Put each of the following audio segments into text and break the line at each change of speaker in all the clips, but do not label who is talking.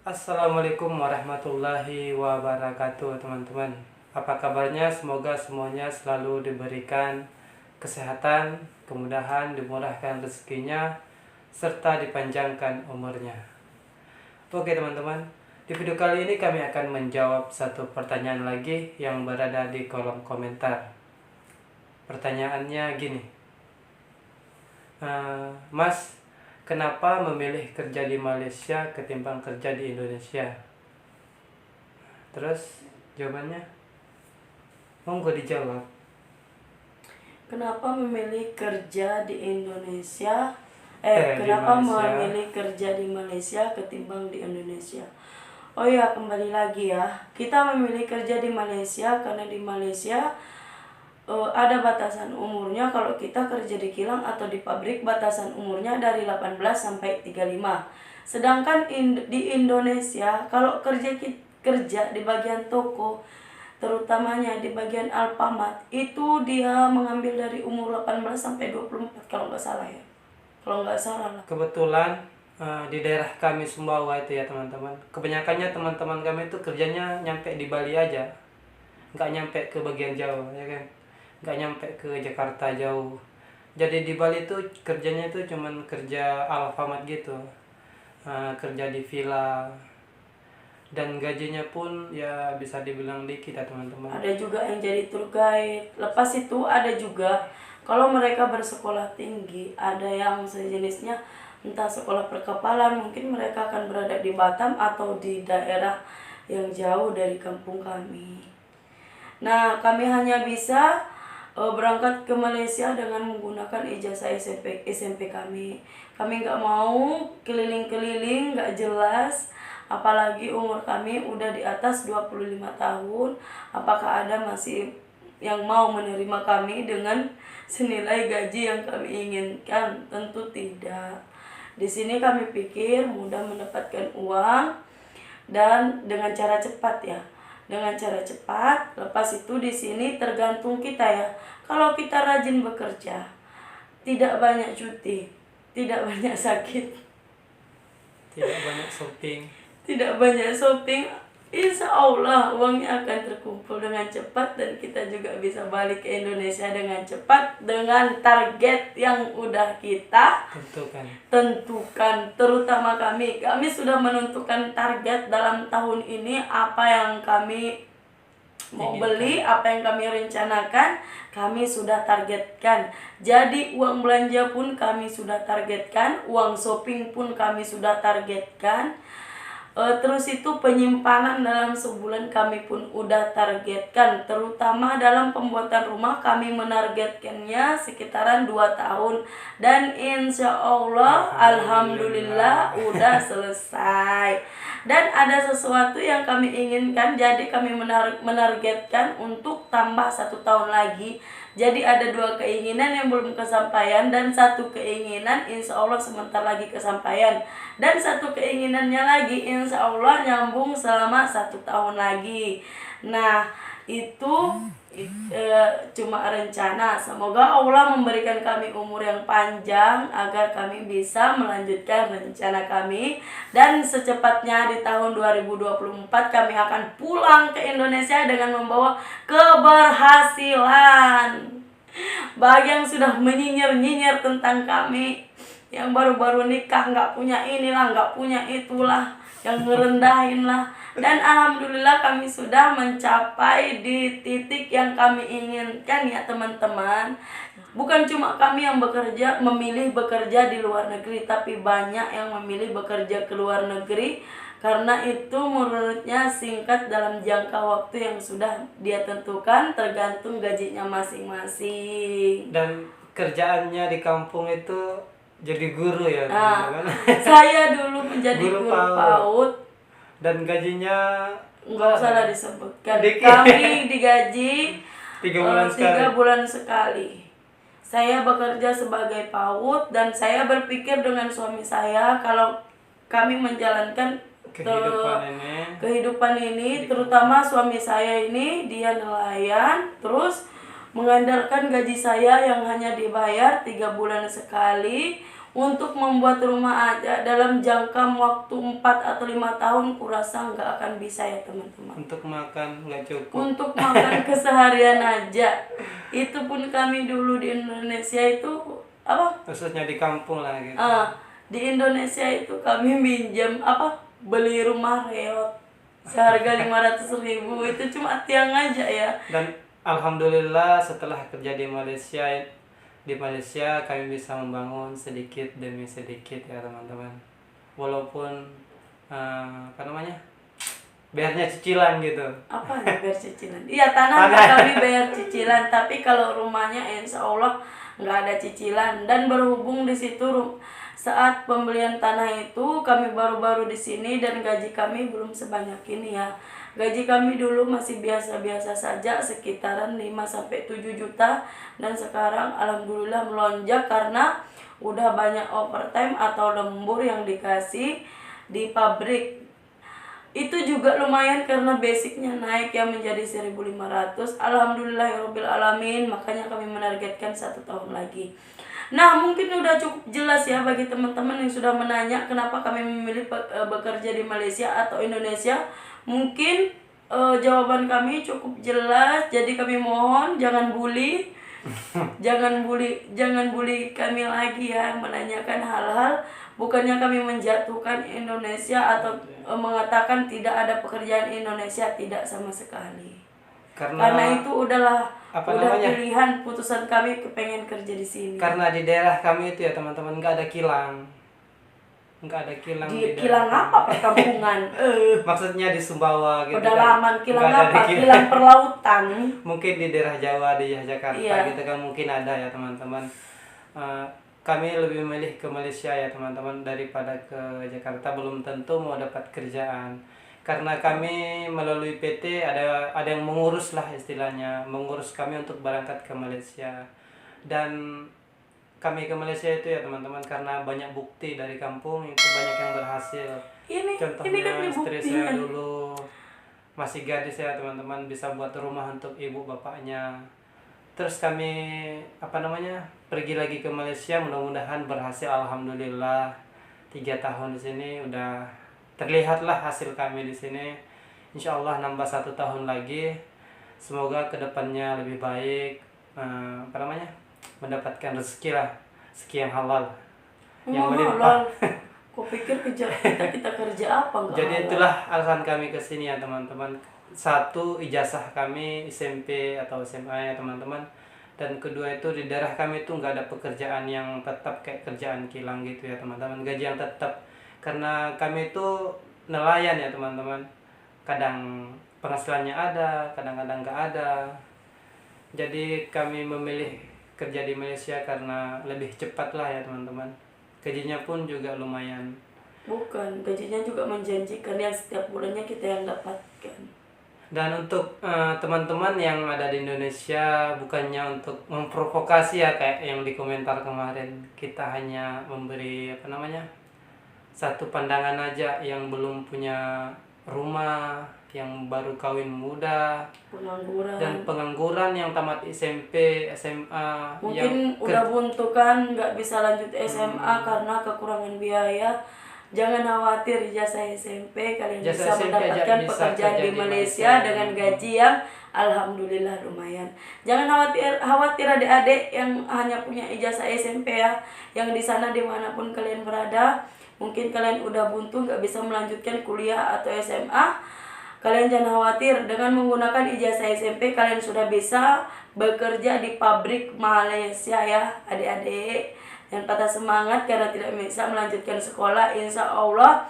Assalamualaikum warahmatullahi wabarakatuh, teman-teman. Apa kabarnya? Semoga semuanya selalu diberikan kesehatan, kemudahan, dimurahkan rezekinya, serta dipanjangkan umurnya. Oke, teman-teman. Di video kali ini kami akan menjawab satu pertanyaan lagi yang berada di kolom komentar. Pertanyaannya gini. Mas, kenapa memilih kerja di Malaysia ketimbang kerja di Indonesia? Terus jawabannya, monggo dijawab.
Kenapa memilih kerja di Indonesia?
Di
Kenapa
Malaysia.
memilih kerja di Malaysia ketimbang di Indonesia? Oh ya, kembali lagi ya. Kita memilih kerja di Malaysia karena di Malaysia ada batasan umurnya. Kalau kita kerja di kilang atau di pabrik, batasan umurnya dari 18 sampai 35. Sedangkan di Indonesia, kalau kerja di bagian toko, terutamanya di bagian Alfamart, itu dia mengambil dari umur 18 sampai 24 kalau nggak salah ya. Kalau nggak salah lah.
Kebetulan di daerah kami Sumbawa itu ya, teman-teman. Kebanyakannya teman-teman kami itu kerjanya nyampe di Bali aja, nggak nyampe ke bagian Jawa, ya kan? Nggak nyampe ke Jakarta jauh. Jadi di Bali itu kerjanya itu cuman kerja Alfamart gitu, kerja di villa, dan gajinya pun ya bisa dibilang dikit ya, teman-teman.
Ada juga yang jadi tour guide. Lepas itu ada juga kalau mereka bersekolah tinggi, ada yang sejenisnya entah sekolah perkapalan, mungkin mereka akan berada di Batam atau di daerah yang jauh dari kampung kami. Nah, kami hanya bisa berangkat ke Malaysia dengan menggunakan ijazah SMP kami. Kami nggak mau keliling-keliling, nggak jelas. Apalagi umur kami udah di atas 25 tahun. Apakah ada masih yang mau menerima kami dengan senilai gaji yang kami inginkan? Tentu tidak. Di sini kami pikir mudah mendapatkan uang dan dengan cara cepat ya. Dengan cara cepat. Lepas itu di sini tergantung kita ya. Kalau kita rajin bekerja, tidak banyak cuti, tidak banyak sakit,
Tidak banyak shopping.
tidak banyak shopping, insya Allah uangnya akan terkumpul dengan cepat dan kita juga bisa balik ke Indonesia dengan cepat dengan target yang udah kita tentukan. Terutama kami sudah menentukan target dalam tahun ini, apa yang kami mau beli, apa yang kami rencanakan, kami sudah targetkan. Jadi uang belanja pun kami sudah targetkan, uang shopping pun kami sudah targetkan. Terus itu penyimpanan dalam sebulan kami pun udah targetkan. Terutama dalam pembuatan rumah kami menargetkannya sekitaran 2 tahun. Dan insya Allah alhamdulillah udah selesai. Dan ada sesuatu yang kami inginkan, jadi kami menargetkan untuk tambah 1 tahun lagi. Jadi ada 2 keinginan yang belum kesampaian dan 1 keinginan insya Allah sebentar lagi kesampaian. Dan 1 keinginannya lagi insya Allah nyambung selama 1 tahun lagi. Nah itu cuma rencana. Semoga Allah memberikan kami umur yang panjang agar kami bisa melanjutkan rencana kami. Dan secepatnya di tahun 2024 kami akan pulang ke Indonesia dengan membawa keberhasilan. Bagi yang sudah menyinyir-nyinyir tentang kami, yang baru-baru nikah nggak punya inilah, nggak punya itulah, yang ngerendahin lah. Dan alhamdulillah kami sudah mencapai di titik yang kami inginkan ya teman-teman. Bukan cuma kami yang memilih bekerja di luar negeri, tapi banyak yang memilih bekerja ke luar negeri karena itu menurutnya singkat dalam jangka waktu yang sudah dia tentukan, tergantung gajinya masing-masing.
Dan kerjaannya di kampung itu jadi guru ya, teman-teman.
Saya dulu menjadi guru PAUD.
Dan gajinya
nggak usah lah disebutkan. Kami digaji 3 bulan sekali. Saya bekerja sebagai PAUD dan saya berpikir dengan suami saya kalau kami menjalankan kehidupan ini, terutama suami saya ini dia nelayan, terus mengandalkan gaji saya yang hanya dibayar 3 bulan sekali Untuk membuat rumah aja dalam jangka waktu 4 atau 5 tahun kurasa nggak akan bisa ya teman-teman.
Untuk makan nggak cukup.
Untuk makan keseharian aja. Itu pun kami dulu di Indonesia itu
Khususnya di kampung lah gitu.
di Indonesia itu kami minjam beli rumah reot seharga 500.000 itu cuma tiang aja ya.
Dan alhamdulillah setelah kerja di Malaysia kami bisa membangun sedikit demi sedikit ya teman-teman. Walaupun bayarnya cicilan gitu.
Apa nih bayar cicilan? Iya, tanah kami bayar cicilan, tapi kalau rumahnya insya Allah nggak ada cicilan. Dan berhubung di situ saat pembelian tanah itu kami baru-baru di sini dan gaji kami belum sebanyak ini ya. Gaji kami dulu masih biasa-biasa saja, sekitaran 5-7 juta, dan sekarang alhamdulillah melonjak karena udah banyak overtime atau lembur yang dikasih di pabrik. Itu juga lumayan karena basicnya naik ya menjadi 1.500. Alhamdulillahirobbilalamin, makanya kami menargetkan 1 tahun lagi. Nah, mungkin udah cukup jelas ya bagi teman-teman yang sudah menanya kenapa kami memilih bekerja di Malaysia atau Indonesia. Mungkin jawaban kami cukup jelas, jadi kami mohon jangan bully. jangan bully kami lagi ya menanyakan hal-hal. Bukannya kami menjatuhkan Indonesia atau mengatakan tidak ada pekerjaan Indonesia, tidak sama sekali. Karena itu udah pilihan putusan kami kepengen kerja di sini.
Karena di daerah kami itu ya teman-teman nggak ada kilang.
Di kilang apa perkampungan?
Maksudnya di Sumbawa gitu.
Pedalaman kan. Kilang apa? Kilang perlautan.
Mungkin di daerah Jawa, di Jakarta gitu kan mungkin ada ya teman-teman. Kami lebih memilih ke Malaysia ya teman-teman daripada ke Jakarta. Belum tentu mau dapat kerjaan. Karena kami melalui PT ada yang mengurus lah istilahnya, mengurus kami untuk berangkat ke Malaysia. Dan kami ke Malaysia itu ya teman-teman karena banyak bukti dari kampung itu banyak yang berhasil. Contohnya
kan
istri saya dulu masih gadis ya teman-teman bisa buat rumah untuk ibu bapaknya. Terus kami pergi lagi ke Malaysia, mudah-mudahan berhasil. Alhamdulillah 3 tahun di sini udah terlihatlah hasil kami di sini. Insya Allah nambah 1 tahun lagi. Semoga kedepannya lebih baik. Mendapatkan rezeki yang halal, yang melimpah.
Kau pikir kita kerja apa enggak?
Jadi itulah alasan kami kesini ya teman-teman. 1, ijazah kami SMP atau SMA ya teman-teman. Dan kedua itu di daerah kami itu nggak ada pekerjaan yang tetap kayak kerjaan kilang gitu ya teman-teman. Gaji yang tetap karena kami itu nelayan ya teman-teman. Kadang penghasilannya ada, kadang-kadang nggak ada. Jadi kami memilih kerja di Malaysia karena lebih cepat lah ya teman-teman. Gajinya pun juga lumayan.
Bukan, gajinya juga menjanjikan yang setiap bulannya kita yang dapatkan.
Dan untuk teman-teman yang ada di Indonesia, bukannya untuk memprovokasi ya kayak yang di komentar kemarin, kita hanya memberi satu pandangan aja yang belum punya rumah, yang baru kawin muda, pengangguran yang tamat SMP, SMA,
mungkin udah buntu kan nggak bisa lanjut SMA karena kekurangan biaya. Jangan khawatir, ijazah SMP kalian bisa mendapatkan pekerjaan di Malaysia dengan gaji yang alhamdulillah lumayan. Jangan khawatir adik-adik yang hanya punya ijazah SMP ya, yang di sana dimanapun kalian berada. Mungkin kalian udah buntu nggak bisa melanjutkan kuliah atau SMA. Kalian jangan khawatir, dengan menggunakan ijazah SMP kalian sudah bisa bekerja di pabrik Malaysia ya adik-adik. Jangan patah semangat karena tidak bisa melanjutkan sekolah. Insya Allah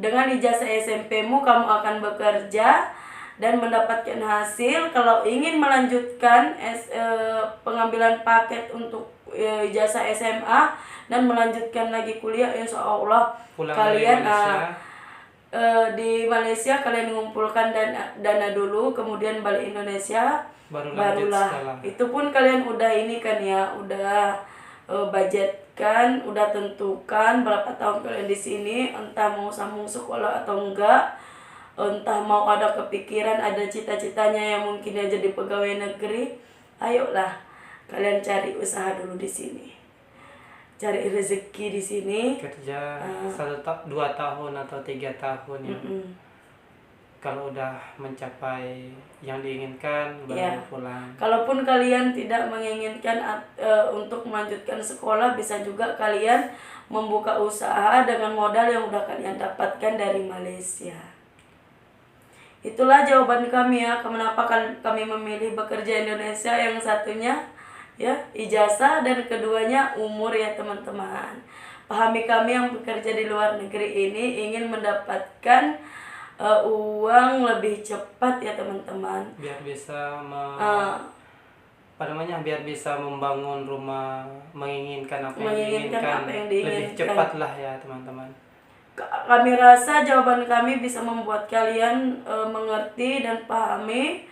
dengan ijazah SMP-mu kamu akan bekerja dan mendapatkan hasil. Kalau ingin melanjutkan pengambilan paket untuk ijazah SMA dan melanjutkan lagi kuliah, insya Allah kalian di Malaysia kalian mengumpulkan dana dulu, kemudian balik Indonesia barulah itu pun kalian udah ini kan ya, udah budgetkan, udah tentukan berapa tahun kalian di sini, entah mau sambung sekolah atau enggak, entah mau ada kepikiran, ada cita-citanya yang mungkin ya jadi pegawai negeri. Ayolah kalian cari usaha dulu di sini. cari rezeki di sini.
Kerja 2 tahun atau 3 tahun ya. Kalau udah mencapai yang diinginkan baru pulang.
Kalaupun kalian tidak menginginkan untuk melanjutkan sekolah, bisa juga kalian membuka usaha dengan modal yang udah kalian dapatkan dari Malaysia. Itulah jawaban kami ya, kenapa kami memilih bekerja Indonesia. Yang satunya ya ijazah dan keduanya umur ya teman-teman. Pahami kami yang bekerja di luar negeri ini ingin mendapatkan uang lebih cepat ya teman-teman.
Biar bisa biar bisa membangun rumah, menginginkan apa yang diinginkan lebih cepat lah ya teman-teman.
Kami rasa jawaban kami bisa membuat kalian mengerti dan pahami,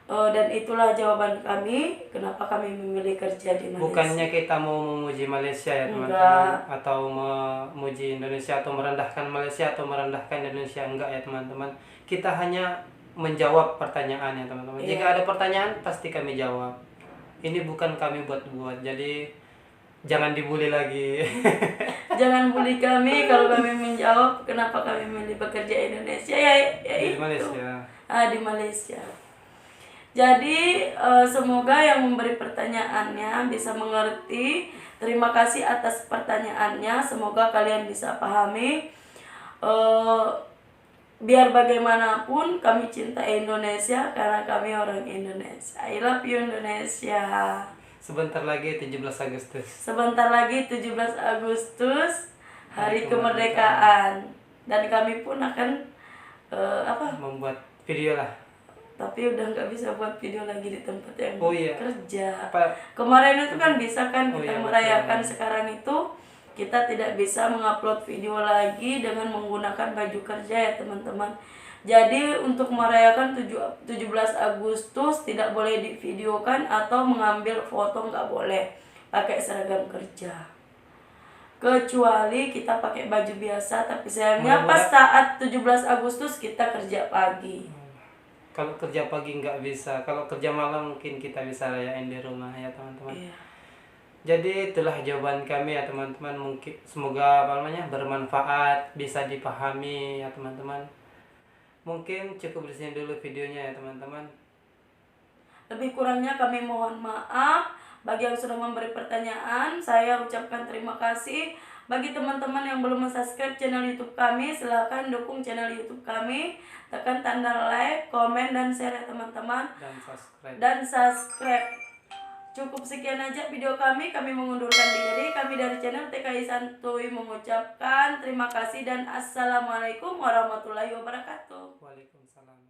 dan itulah jawaban kami kenapa kami memilih kerja di Malaysia.
Bukannya kita mau memuji Malaysia ya teman-teman, atau memuji Indonesia, atau merendahkan Malaysia atau merendahkan Indonesia, enggak ya teman-teman. Kita hanya menjawab pertanyaan ya teman-teman. Jika ada pertanyaan pasti kami jawab. Ini bukan kami buat-buat, jadi jangan dibully lagi.
Jangan bully kami kalau kami menjawab kenapa kami memilih bekerja Indonesia
di Malaysia.
Di Malaysia. Jadi semoga yang memberi pertanyaannya bisa mengerti. Terima kasih atas pertanyaannya. Semoga kalian bisa pahami. Biar bagaimanapun kami cinta Indonesia karena kami orang Indonesia. I love you Indonesia.
Sebentar lagi 17 Agustus.
Sebentar lagi 17 Agustus hari kemerdekaan. Dan kami pun akan
membuat video lah.
Tapi udah nggak bisa buat video lagi di tempat yang kerja. Kemarin itu kan bisa kan kita merayakan. Sekarang itu kita tidak bisa mengupload video lagi dengan menggunakan baju kerja ya teman-teman. Jadi untuk merayakan 17 Agustus tidak boleh divideokan atau mengambil foto, nggak boleh pakai seragam kerja. Kecuali kita pakai baju biasa, tapi sayangnya pas saat 17 Agustus kita kerja pagi.
Kalau kerja pagi nggak bisa, kalau kerja malam mungkin kita bisa rayain di rumah ya teman-teman. Jadi itulah jawaban kami ya teman-teman. Mungkin semoga bermanfaat, bisa dipahami ya teman-teman. Mungkin cukup di sini dulu videonya ya teman-teman.
Lebih kurangnya kami mohon maaf. Bagi yang sudah memberi pertanyaan, saya ucapkan terima kasih. Bagi teman-teman yang belum subscribe channel YouTube kami, silahkan dukung channel YouTube kami. Tekan tanda like, komen, dan share ya teman-teman. Dan subscribe. Cukup sekian aja video kami. Kami mengundurkan diri. Kami dari channel TKI Santuy mengucapkan terima kasih dan assalamualaikum warahmatullahi wabarakatuh.
Waalaikumsalam.